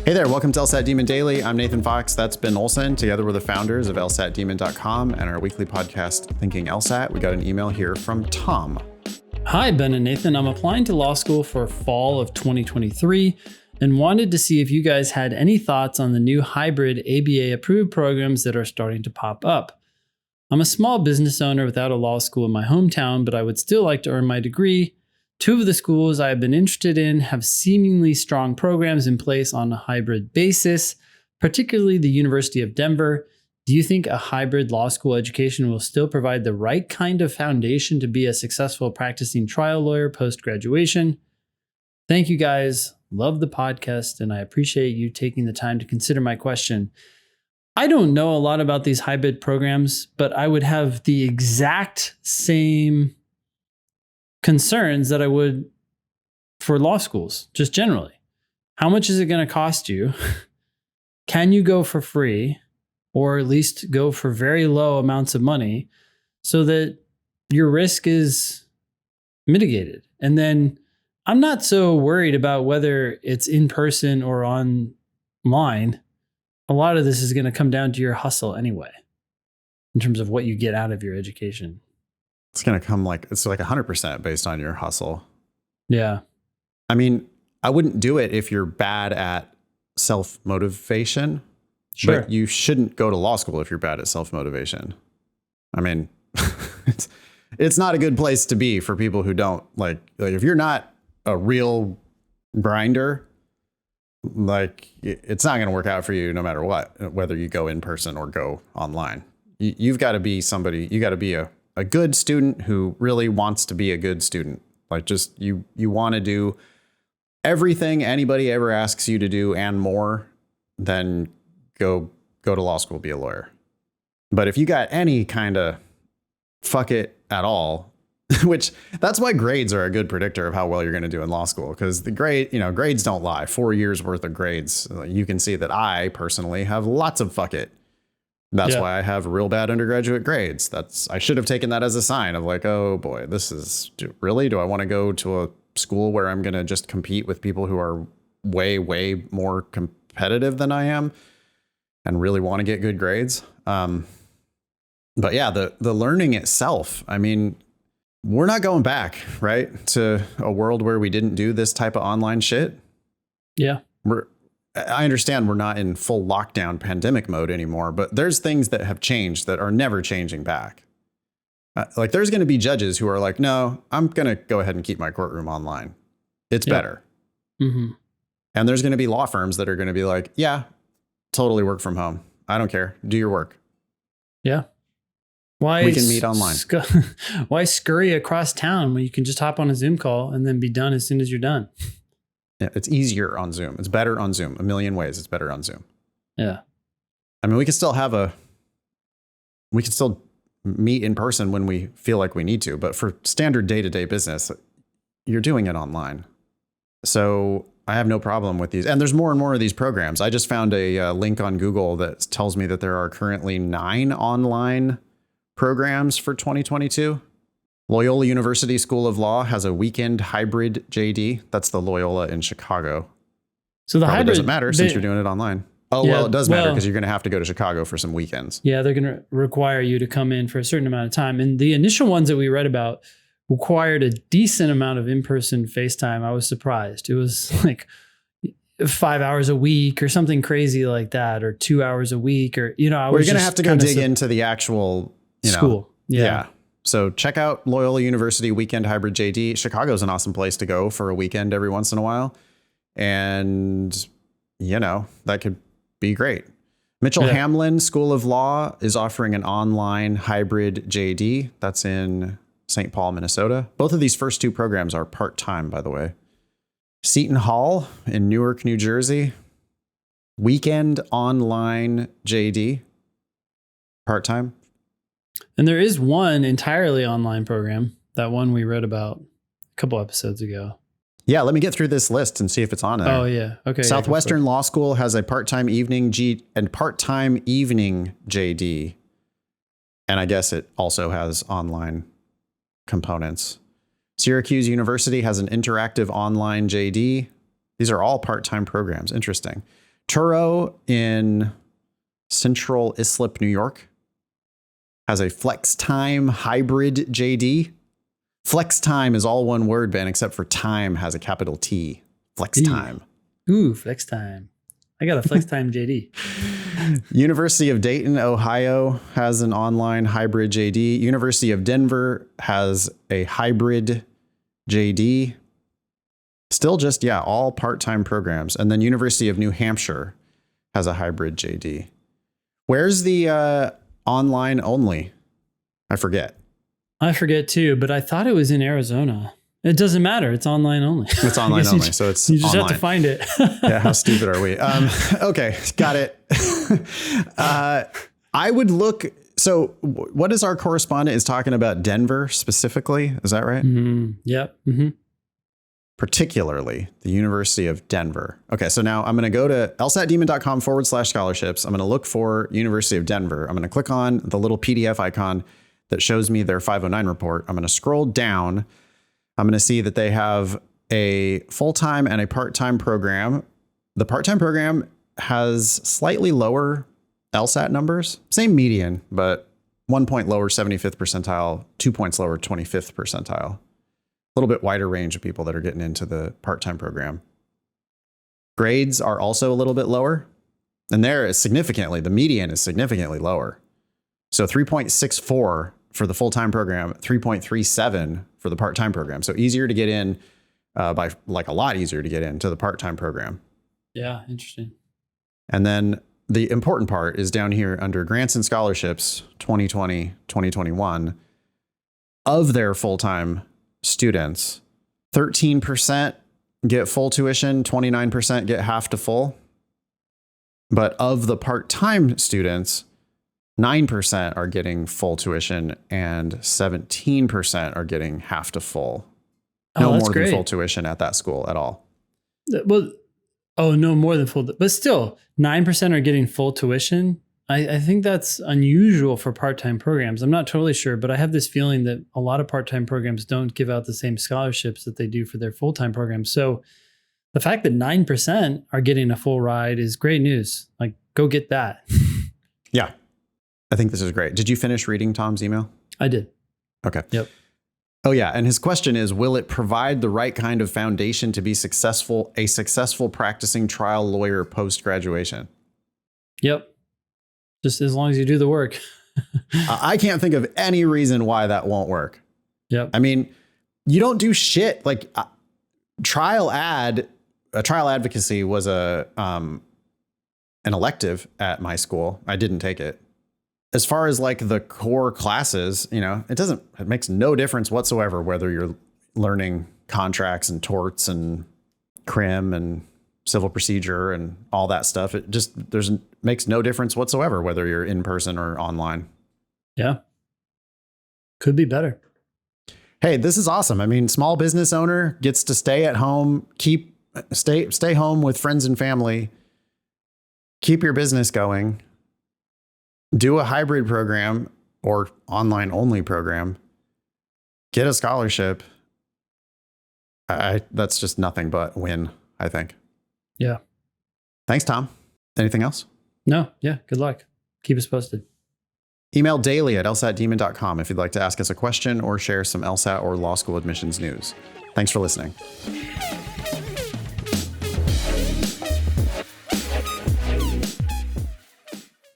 Hey there, welcome to LSAT Demon Daily. I'm Nathan Fox. That's Ben Olson. Together we're the founders of LSATdemon.com and our weekly podcast, Thinking LSAT. We got an email here from Tom. Hi, Ben and Nathan. I'm applying to law school for fall of 2023 and wanted to see if you guys had any thoughts on the new hybrid ABA approved programs that are starting to pop up. I'm a small business owner without a law school in my hometown, but I would still like to earn my degree. Two of the schools I have been interested in have seemingly strong programs in place on a hybrid basis, particularly the University of Denver. Do you think a hybrid law school education will still provide the right kind of foundation to be a successful practicing trial lawyer post-graduation? Thank you guys. Love the podcast, and I appreciate you taking the time to consider my question. I don't know a lot about these hybrid programs, but I would have the exact same concerns that I would for law schools, just generally. How much is it going to cost you? Can you go for free, or at least go for very low amounts of money so that your risk is mitigated? And then I'm not so worried about whether it's in person or online. A lot of this is going to come down to your hustle anyway, in terms of what you get out of your education. It's going to come it's like 100% based on your hustle. Yeah. I mean, I wouldn't do it if you're bad at self-motivation. Sure. But you shouldn't go to law school if you're bad at self-motivation. I mean, it's not a good place to be for people who don't like if you're not a real grinder, it's not going to work out for you no matter what, whether you go in person or go online. You've got to be somebody, you got to be a good student who really wants to be a good student. You want to do everything anybody ever asks you to do and more, then go to law school, be a lawyer. But if you got any kind of fuck it at all, which that's why grades are a good predictor of how well you're going to do in law school, because grades don't lie. 4 years worth of grades. You can see that I personally have lots of fuck it. That's why I have real bad undergraduate grades. I should have taken that as a sign of oh boy, do I want to go to a school where I'm going to just compete with people who are way, way more competitive than I am and really want to get good grades? But yeah, the learning itself, I mean, we're not going back, right, to a world where we didn't do this type of online shit. Yeah. I understand we're not in full lockdown pandemic mode anymore, but there's things that have changed that are never changing back. There's going to be judges who are like, no, I'm going to go ahead and keep my courtroom online. It's better. Mm-hmm. And there's going to be law firms that are going to be like, yeah, totally work from home. I don't care. Do your work. Yeah. We can meet online. Why scurry across town when you can just hop on a Zoom call and then be done as soon as you're done? Yeah, it's easier on Zoom. It's better on Zoom. A million ways it's better on Zoom. Yeah. I mean, we can still meet in person when we feel like we need to, but for standard day-to-day business, you're doing it online. So I have no problem with these. And there's more and more of these programs. I just found a link on Google that tells me that there are currently 9 online programs for 2022. Loyola University School of Law has a weekend hybrid JD. That's the Loyola in Chicago. So the hybrid doesn't matter since you're doing it online. Oh, yeah, well, it does matter because you're going to have to go to Chicago for some weekends. Yeah, they're going to require you to come in for a certain amount of time. And the initial ones that we read about required a decent amount of in-person FaceTime. I was surprised. It was 5 hours a week or something crazy like that, or 2 hours a week, or you're going to have to go dig into the actual school. Yeah. So check out Loyola University Weekend Hybrid JD. Chicago's an awesome place to go for a weekend every once in a while. And, that could be great. Mitchell Hamlin School of Law is offering an online hybrid JD. That's in St. Paul, Minnesota. Both of these first two programs are part-time, by the way. Seton Hall in Newark, New Jersey. Weekend online JD. Part-time. And there is one entirely online program, that one we read about a couple episodes ago. Yeah, let me get through this list and see if it's on there. Oh, yeah. Okay. Southwestern Law School has a part-time evening part-time evening JD. And I guess it also has online components. Syracuse University has an interactive online JD. These are all part-time programs. Interesting. Turo in Central Islip, New York, has a flex time hybrid JD. Flex time is all one word, Ben, except for time has a capital T. Flex time. Ooh, flex time. I got a flex time JD. University of Dayton, Ohio has an online hybrid JD. University of Denver has a hybrid JD. Still just, all part-time programs. And then University of New Hampshire has a hybrid JD. Where's the online only? I forget too, but I thought it was in Arizona. It doesn't matter. It's online only. It's online only. So it's you just online. have to find it. Yeah. How stupid are we? Okay. Got it. I would look. So what is our correspondent is talking about Denver specifically? Is that right? Mm-hmm. Yep. Mm-hmm. Particularly the University of Denver. Okay. So now I'm going to go to lsatdemon.com/scholarships. I'm going to look for University of Denver. I'm going to click on the little PDF icon that shows me their 509 report. I'm going to scroll down. I'm going to see that they have a full-time and a part-time program. The part-time program has slightly lower LSAT numbers, same median, but 1 point lower 75th percentile, 2 points lower 25th percentile. A little bit wider range of people that are getting into the part-time program. Grades are also a little bit lower, and there is significantly, the median is significantly lower. So 3.64 for the full-time program, 3.37 for the part-time program. So easier to get in by like a lot easier to get into the part-time program. Yeah, interesting. And then the important part is down here under grants and scholarships 2020, 2021. Of their full-time students, 13% get full tuition, 29% get half to full. But of the part-time students, 9% are getting full tuition and 17% are getting half to full. No more than full tuition at that school at all. Well, no more than full. But still, 9% are getting full tuition. I think that's unusual for part-time programs. I'm not totally sure, but I have this feeling that a lot of part-time programs don't give out the same scholarships that they do for their full-time programs. So the fact that 9% are getting a full ride is great news. Like, go get that. Yeah. I think this is great. Did you finish reading Tom's email? I did. Okay. Yep. Oh yeah. And his question is, will it provide the right kind of foundation to be a successful practicing trial lawyer post-graduation? Yep. Just as long as you do the work. I can't think of any reason why that won't work. Yep. I mean, you don't do shit like trial advocacy was an elective at my school. I didn't take it. As far as like the core classes, it makes no difference whatsoever whether you're learning contracts and torts and crim and civil procedure and all that stuff. It just makes no difference whatsoever whether you're in person or online. Yeah. Could be better. Hey, this is awesome. I mean, small business owner gets to stay at home, stay home with friends and family, keep your business going. Do a hybrid program or online only program, get a scholarship. That's just nothing but win, I think. Yeah. Thanks, Tom. Anything else? No. Yeah. Good luck. Keep us posted. Email daily at lsatdemon.com if you'd like to ask us a question or share some LSAT or law school admissions news. Thanks for listening.